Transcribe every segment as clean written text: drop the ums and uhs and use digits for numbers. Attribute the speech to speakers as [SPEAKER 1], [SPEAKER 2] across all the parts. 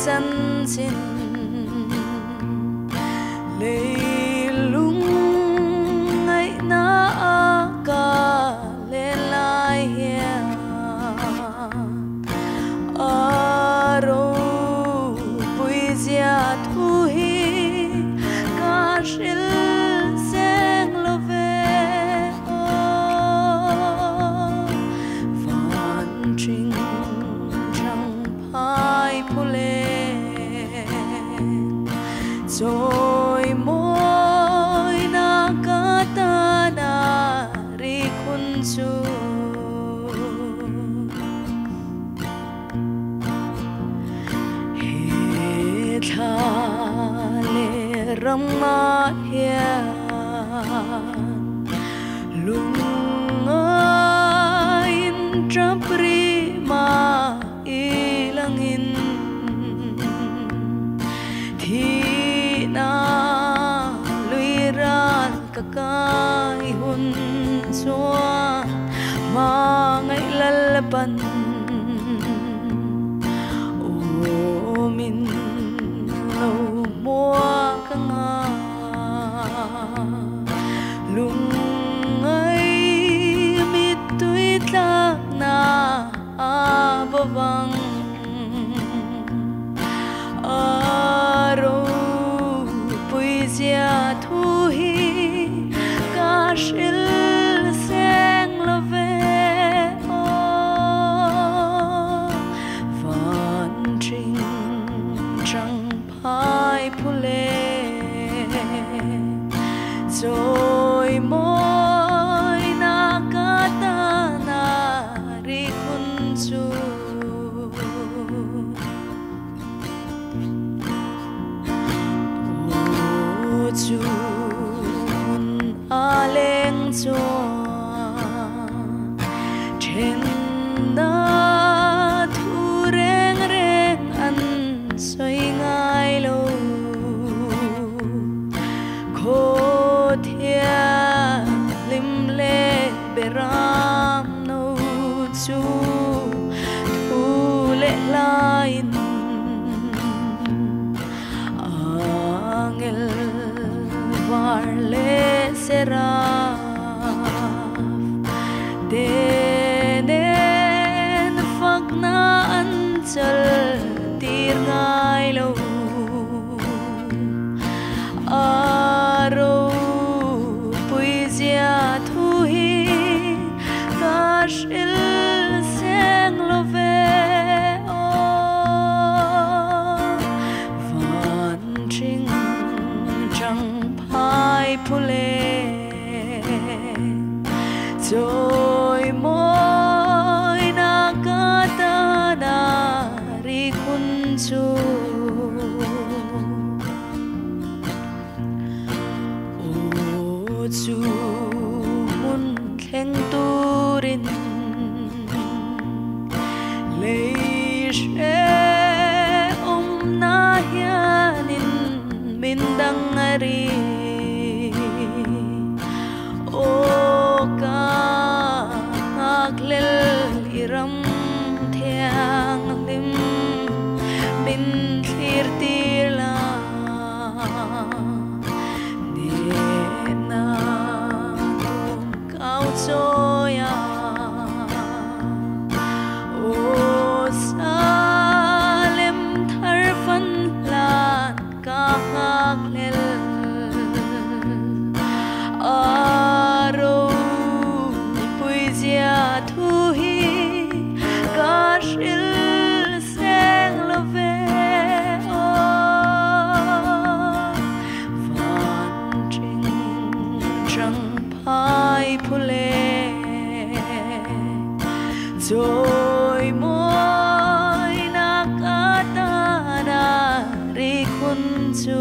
[SPEAKER 1] san xin lệ lung ngày na ca lên lại hiền aro bui zia thu hi ca shil seng lo ve van trinh trăng phai phule rồi môi na kata na ri kunsu he tha le ramma hia lung in trapri ma ilangin thi na lui ran kakai hun chua ma ngai lalpan o min lo mua kanga lung ai mit tui tlak na abawang aro pui zia thu hi ca shil seng lo ve van trinh trăng phai phule rồi môi na kata na ri kunsu chu a leng chua trên na thu reng reng an soi ngai lo kho thia lim le beram no chu thu le lain angel varle seraf denen fakna anchal tir ngai lo aro pui zia thu hi ka shil seng lo ve van trinh trăng phai phule rồi môi na kata na ri kunsu o chu mun khen turin lei she na hianin min dang ari o ka aklel iram thiang lim min thir tila ne na kau choya o salem thar fan lan ka aklel aro pui zia thu hi ka shil seng lo ve van trinh trăng phai phule rồi môi na kata na ri kunsu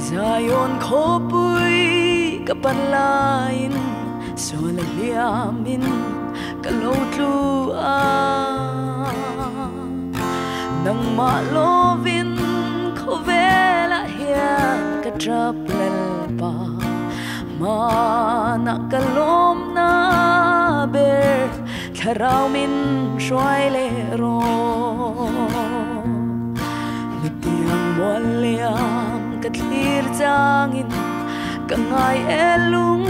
[SPEAKER 1] Zion kho bui kapan lain so la liamin ka lo tlu a nang malovin ko vela hian ka traplel pa mana kalom na ber tharau min shwai le ro nitiang moliam ka thlir changin ka ngai elung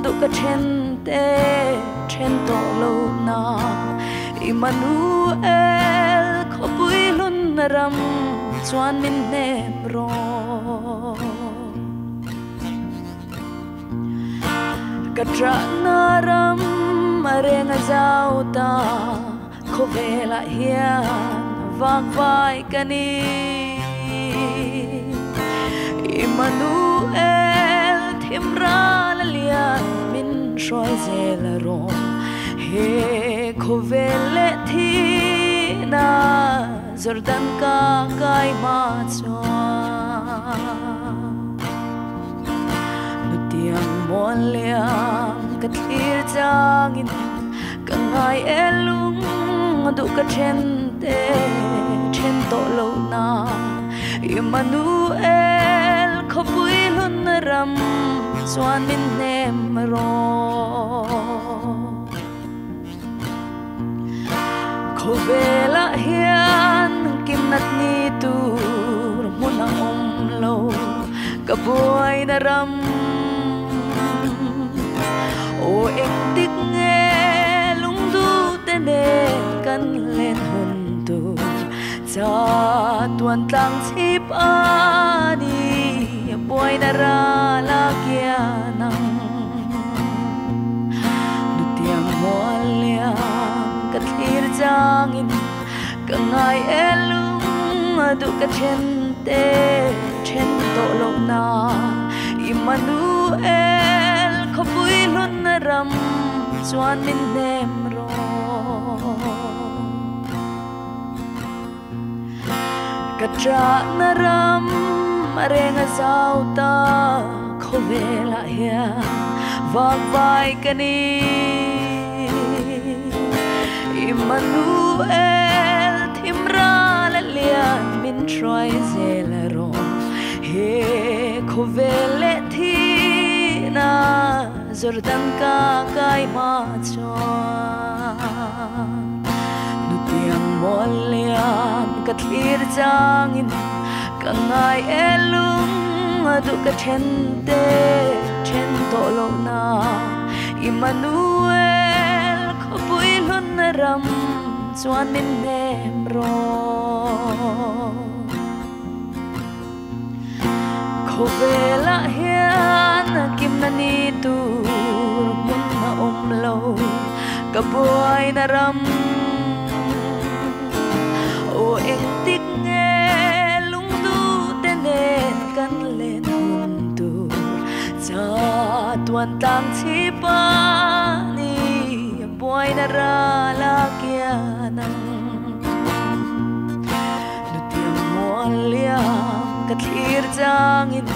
[SPEAKER 1] du ka chen te chen to lo na Immanuel ko puilun ram chuan min nem ro katra naram marenga zauta ko vela hian vang vai kani Immanuel thimra la lian min shoi zela ro he ko vele thi na Jordan ka kai ma chwa nutiang moliam ka thlir changin ka ngai elung du ka chen te chen to lo na Immanuel ko puilun ram chuan min nem ro ko vela hian kim nat ni tur muna lo ka boy na ram o ek tik nge lung du te ne kan len hun tu cha tuan tlang chip ani boy na ra la kya nang nu tiang molia ka thlir changin ka ngai elung du ka chen te chen to lo na Immanuel ko puilun ram chuan min nem ro ka tra na ram marenga zauta ko vela hian vang vai kani Immanuel thimra la lian min troi zela ro he ko vele thi na Jordan ka kai ma chwa nutiang moliam ka thlir changin ka ngai elung du ka chen te chen to lo na Immanuel ko puilun ram chuan min nem ro ko vela hian kim na ni tur mun na lo ka boy na ram o ek tik nge lung du te nen kan len hun tu cha tuan tang chi pa ni boy na ra la kya nang nu tiang moliam ka thlir changin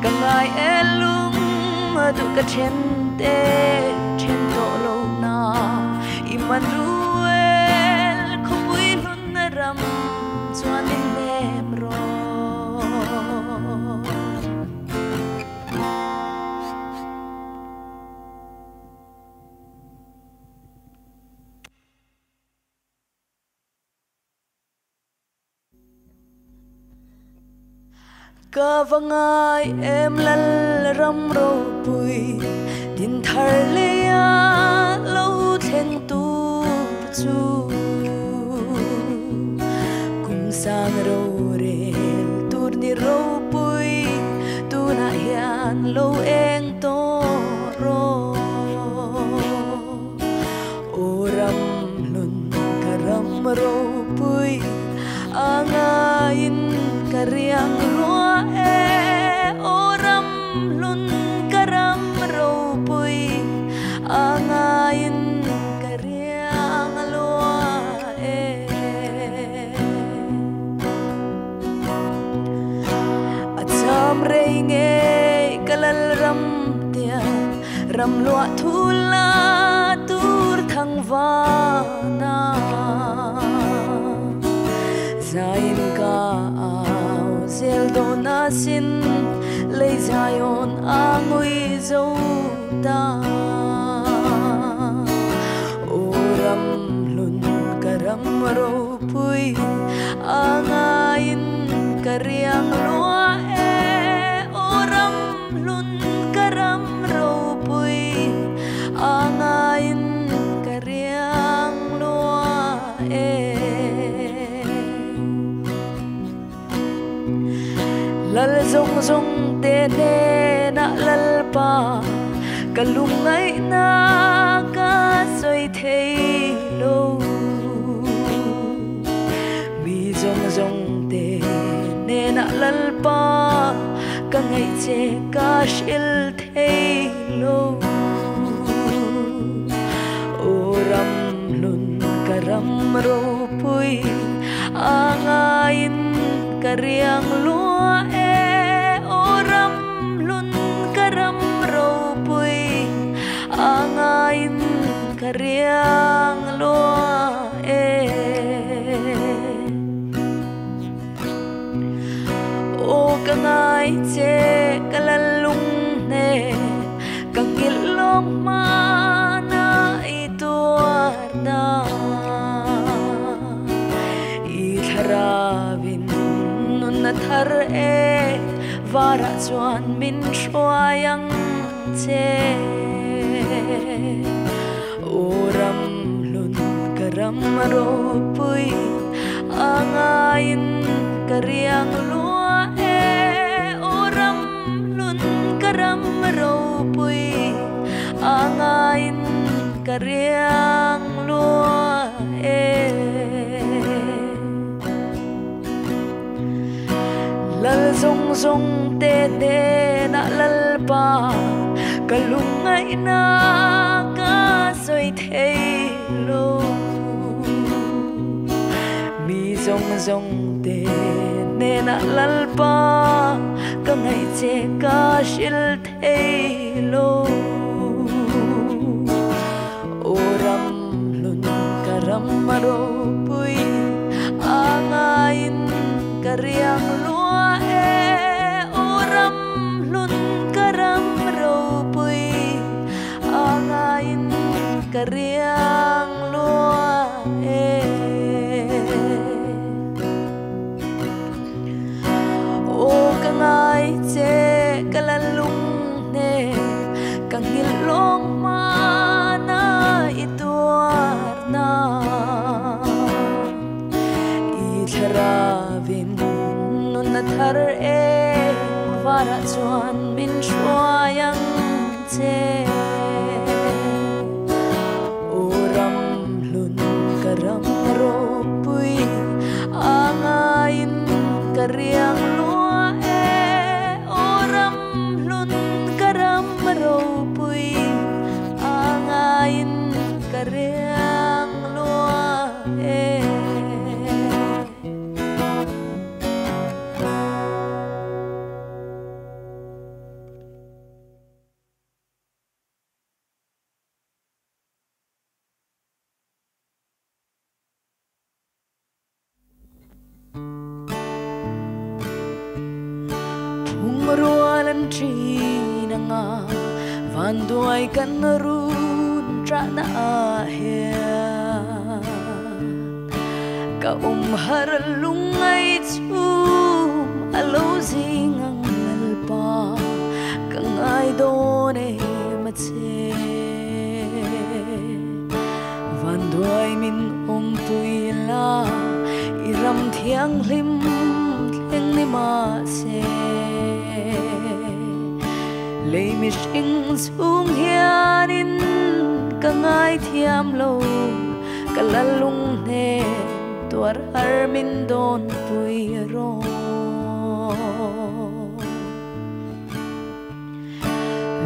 [SPEAKER 1] ka ngai elung du ka chen te chen to lo na Immanuel ko puilun ram chuan min nem ro ka vangai em lal ram ro pui din thar le ya lo theng tu chu kum sang ro re tur ni ro pui tu na hian lo eng to ro o ram lun ka ram ro pui angain ka riang lua e o ram lun ka ram ro pui angain ka riang lua e acham rei nge kalal ram tia ram lua thula tur thang va na zain ka ao zel do na sin lei zayon angui zo ta oram lun karam ro pui angain karyang lua oram lun karam ro pui angain karyang lua lal zong zong te ne na lal pa kalungay na ka soy thei lo mi zong zong te ne na lal pa ka ngay che ka shil thei lo oram lun karam ro pui angain karyang lua oram lun karam ro pui angain karyang lua o kangai che kalalung ne kangilong mana ituar na itharavin nun nathar vara chuan min hruayang che oram lun karam ro pui angain karyang lua oram lun karam ro pui angain karyang lua lal zong zong te te na lal pa kalungay na ka soy thei lo mi zong zong te ne na lal pa ka ngay che ka shil thei lo oram lun karam ro pui angain karyang lua oram lun karam ro pui angain karyang lua o kangai che kalalung ne kangilong mana ituar na itharavin nun nathar vara chuan min hruayang che oram lun karam ro pui angain karyang lua oram lun karam ro pui angain karyang lua rualan tri na nga vanduay kan run tra na ahya ka haralungay chum alo zingang lalpa kangay done matse vanduay min puila iram thiang lim thleng ni ma se lei mi hring chung hianin ka ngai thiam lo ka lalung ne tuar har min don pui ro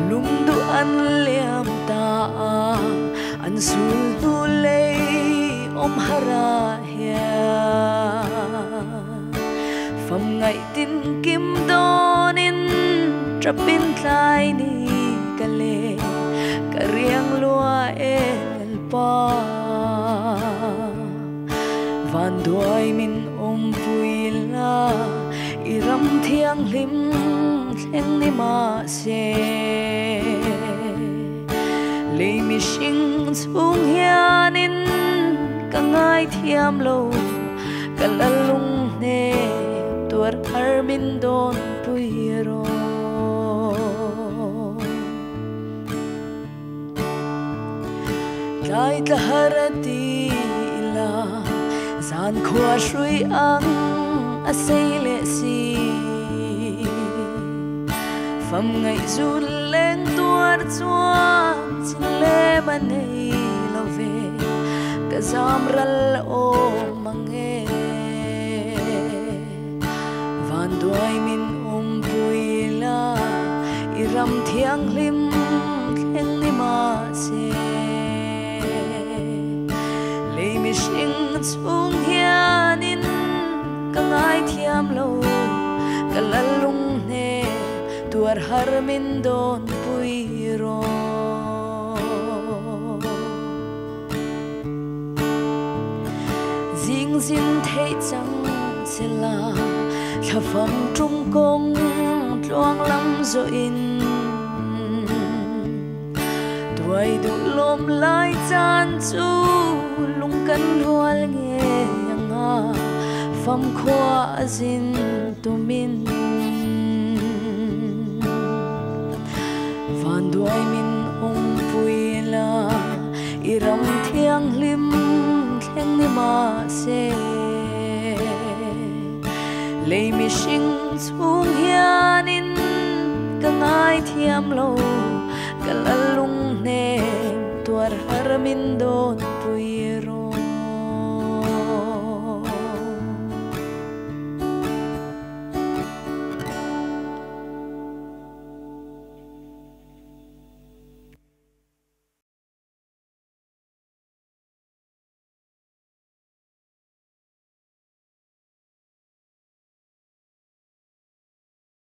[SPEAKER 1] lung du an liam ta an sul tu lei om hara hia pham ngai tin kim donin trapin tlai ni kale kariang lua el pa van duai min thiang lim thleng ni ma se lei mi hring chung hianin ka ngai thiam lo ka lalung ne tuar har min don puiro lai ta harati la zan khua shui ang a sei le si pham ngai zun leng tuar chuan chin le man nei lo ve ka zam ral o mange van duai min pui la i ram thiang lim thleng ni ma se lei mi hring chung hianin ka ngai thiam lo ka lalung ne tuar har min don pui ro jing jin thei chang chela thafam trung kong tluang lam zo in tuai du lom lai chan chu lung kan hual nge anga pham khwa azin tumin van duai min pui la iram thiang lim thleng ni ma se lei mi hring chung hianin ka ngai thiam lo ka lalung ne tuar har min don pui